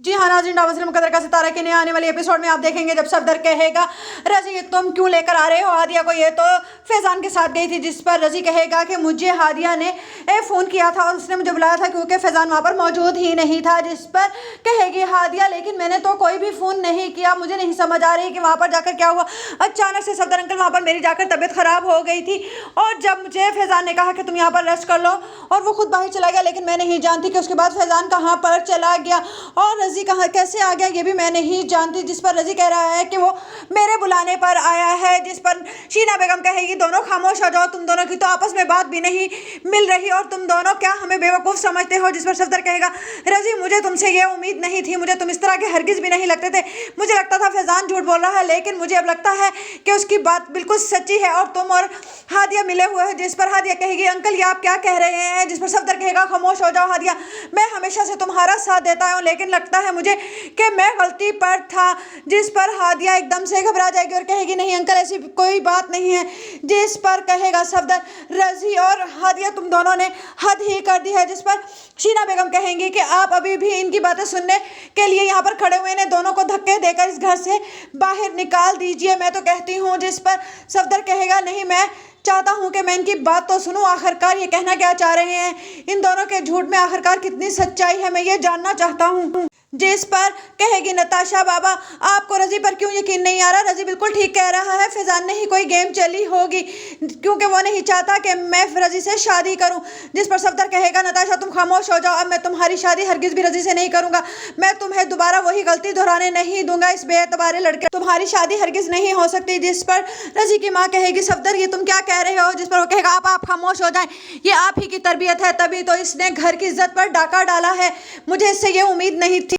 जी हाँ नाज़रीन, drama serial मुकद्दर का सितारा के नए आने वाले एपिसोड में आप देखेंगे जब सफदर कहेगा रजी तुम क्यों लेकर आ रहे हो हादिया को, ये तो फैजान के साथ गई थी, जिस पर रजी कहेगा कि मुझे हादिया ने फ़ोन किया था और उसने मुझे बुलाया था क्योंकि फैजान वहाँ पर मौजूद ही नहीं था। जिस पर कहेगी हादिया लेकिन मैंने तो कोई भी फ़ोन नहीं किया, मुझे नहीं समझ आ रही कि वहाँ पर जाकर क्या हुआ। अचानक से सफदर अंकल वहाँ पर मेरी जाकर तबीयत ख़राब हो गई थी और जब मुझे फैजान ने कहा कि तुम यहाँ पर रेस्ट कर लो और वो खुद बाहर चला गया, लेकिन मैं नहीं जानती कि उसके बाद फैजान कहाँ पर चला गया और रजी कहाँ कैसे आ गया ये भी मैं नहीं जानती। जिस पर रजी कह रहा है कि वो मेरे बुलाने पर आया है, जिस पर शीना बेगम कहेगी दोनों खामोश हो जाओ, तुम दोनों की तो आपस में बात भी नहीं मिल रही और तुम दोनों क्या हमें बेवकूफ़ समझते हो। जिस पर सफदर कहेगा रजी मुझे तुमसे ये उम्मीद नहीं थी, मुझे तुम इस तरह के हरगिज़ भी नहीं लगते थे, मुझे लगता था फैजान झूठ बोल रहा है, लेकिन मुझे अब लगता है कि उसकी बात बिल्कुल सच्ची है और तुम और हादिया मिले हुए हो। जिस पर हादिया कहेगी अंकल ये आप क्या कह रहे हैं। जिस पर सफदर कहेगा खामोश हो जाओ हादिया, मैं हमेशा से तुम्हारा साथ देता हूँ लेकिन लगता है मुझे कि मैं गलती पर था। जिस पर हादिया एकदम से घबरा जाएगी और कहेगी नहीं अंकल ऐसी कोई बात नहीं है। जिस पर कहेगा सफदर रजी और हादिया तुम दोनों ने हद ही कर दी है। जिस पर शीना बेगम कहेंगी कि आप अभी भी इनकी बातें सुनने के लिए यहाँ पर खड़े हुए हैं, दोनों को धक्के देकर इस घर से बाहर निकाल दीजिए, मैं तो कहती हूँ। जिस पर सफदर कहेगा नहीं मैं चाहता हूँ कि मैं इनकी बात तो सुनूं, आखिरकार ये कहना क्या चाह रहे हैं, इन दोनों के झूठ में आखिरकार कितनी सच्चाई है मैं ये जानना चाहता हूँ। जिस पर कहेगी नताशा बाबा आपको रजी पर क्यों यकीन नहीं आ रहा, रजी बिल्कुल ठीक कह रहा है, फैजान ने ही कोई गेम चली होगी क्योंकि वो नहीं चाहता कि मैं रजी से शादी करूं। जिस पर सफदर कहेगा नताशा तुम खामोश हो जाओ, अब मैं तुम्हारी शादी हरगिज़ भी रजी से नहीं करूंगा, मैं तुम्हें दोबारा वही गलती दोहराने नहीं दूंगा, इस बेएतबारे लड़के तुम्हारी शादी हरगिज़ नहीं हो सकती। जिस पर रजी की माँ कहेगी सफदर ये तुम क्या कह रहे हो। जिस पर वो कहेगा आप खामोश हो जाएं, ये आप ही की तरबियत है, तभी तो इसने घर की इज्जत पर डाका डाला है, मुझे इससे ये उम्मीद नहीं थी।